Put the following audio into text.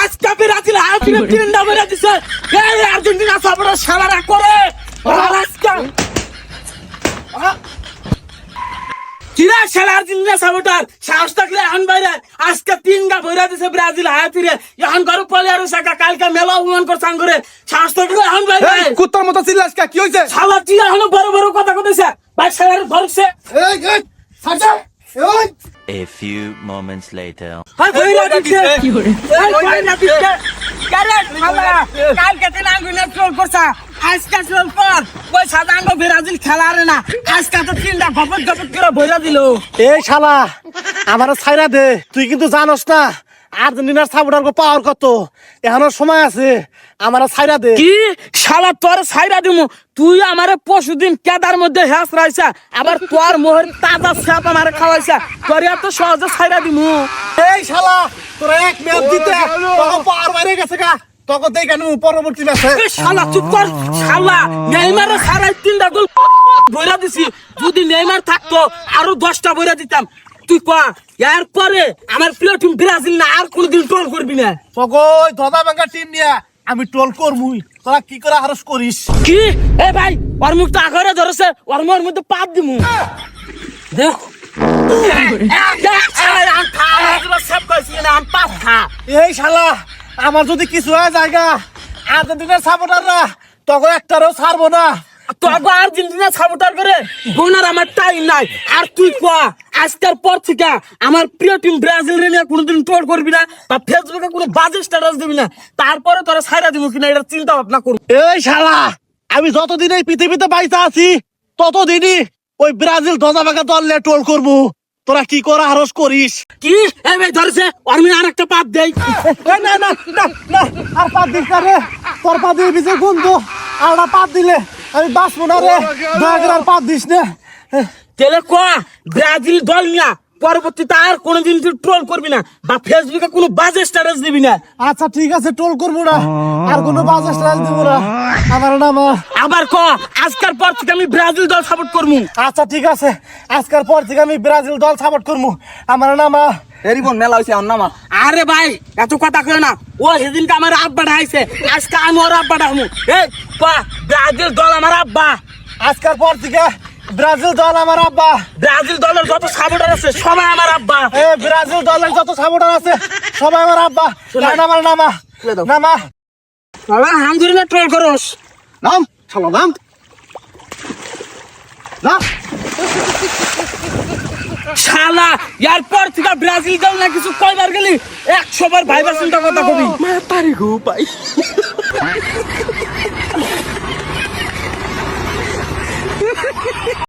আজকে ব্রাজিল হাফিনে তিনটা মেরে দিছে। এই আর্জেন্টিনা সাপোর্টার শালারা করে কিরা শালা আর্জেন্টিনা সাপোর্টার সাহস থাকলে এখন বাইরে আজকে তিনটা বইরা দিছে ব্রাজিল হাফিরে এখন ঘরে প্লেয়ার সাকা কালকে মেলা অপমান করছান করে সাহস থাকলে এখন বাইরে কুত্তার মতো চিল্লাস কা কি হইছে? শালা তুই এখন বড় বড় কথা কইছে ভাই শালার ধরছে। এই সাজা ওই A few moments later. ভাই বইরা দিছে কি করে এই বইরা দিছে কারে শালা কালকে তিন আঙ্গুলে ট্রোল করছা আজকে ট্রোল কর ওই সাদাঙ্গ ব্রাজিল খেলারে না আজকে তো তিনটা গপত গপত করে বইরা দিল। এই শালা আমার ছাইরা দে, তুই কিন্তু জানোস না আর্জেন্টিনার সাপোর্টার পাওয়ার কত, এখনো সময় আছে, আমার ছাইরা দে। কি শালা তোর ছাইরা দিমু? তুই আমারে পরশুদিন কেদার মধ্যে হ্যাস রাইছা আবার তোর মোহর তাজা সাপ আমারে খাওয়াইছা, তোর এত সহজে ছাইরা দিমু? এই শালা তোরা এক ম্যাচ জিতে তখন পাওয়ার বাইরে গেছে গা, তখন দেখ কেন পরবর্তী ম্যাচে এ শালা চুপ কর শালা, নেইমারে সারাই তিনটা গোল বইরা দিছি, যদি নেইমার থাকতো আরো 10টা বইরা দিতাম। তুই কয়া এর পরে আমার প্রিয় টিম ব্রাজিল না আর কোনদিন ট্রোল করবি না? তখন ধদা ভাঙ্গা টিম নিয়ে আমি ট্রোল করবই, তোরা কি করে হারস করিস? কি এ ভাই ওর মুখটা আঘরে ধরেছে, ওর মোর মধ্যে পাত দিমু দেখ এই শালা আমার যদি কিছু হয় জায়গা আর্জেন্টিনার সাপোর্টাররা তখন একটারও ছাড়বো না। তোকে আর্জেন্টিনা সাপোর্টার করে বোনার আমার টাইম নাই। আর তুই কয়া আজকের পর থেকে আমার প্রিয় টিম ব্রাজিল রে নিয়ে কোনোদিন ট্রোল করবি না বা ফেসবুকে কোনো বাজে স্ট্যাটাস দিবি না, তারপরে তোরা ছাইরা দিব কিনা এটা চিন্তা ভাবনা করবি। এই শালা আমি যতদিন এই পৃথিবীতে বাইসা আছি ততদিনই ওই ব্রাজিল ধদা ভাঙ্গা দল নিয়ে ট্রোল করবো, তোরা কি করে হারস করিস? কি এ ভাই ধরেছে ওর মিনে আর একটা পাত দেই। না না না না আর পাত দিস না রে, তোর পা দিয়ে বিছে বন্ধু আর পাত দিলে আমি বাঁচবো না রে, দয়া করে আর পাত দিস না। তেলে কয়া ব্রাজিল দল নিয়া পরবর্তীতে আর কোনোদিন তুই ট্রোল করবি না বা ফেসবুকে কোনো বাজে স্ট্যাটাস দিবি না। আচ্ছা ঠিক আছে ট্রোল করবো না, আর কোনো বাজে স্টাইল দিব না, আমার নাম। আবার ক আজকের পর থেকে আমি ব্রাজিল দল সাপোর্ট করবো। আচ্ছা ঠিক আছে আজকের পর থেকে আমি ব্রাজিল দল সাপোর্ট করবো, আমার নাম। এরিবন মেলা হইছে আমার নামা। আরে ভাই এত কথা কয় না, ও সেদিনকে আমার আব্বাটা আইছে, আজকে আমি ওর আব্বাটা হমু। এই পা ব্রাজিল দল আমার আব্বা, আজকের পর থেকে ব্রাজিল দল আমার আব্বা। ব্রাজিল দলের যত সাপোর্টার আছে সবাই আমার আব্বা। এ ব্রাজিল দলের যত সাপোর্টার আছে সবাই আমার আব্বা। আমার নামা নামা আলহামদুলিল্লাহ ট্রোল করস নাম চলো নাম নাম। শালা এরপর থেকে ব্রাজিল দল না কিছু কয়বার গেলি 100 বার ভাইবার চিন্তা কথা কবি। মাতারি গো ভাই।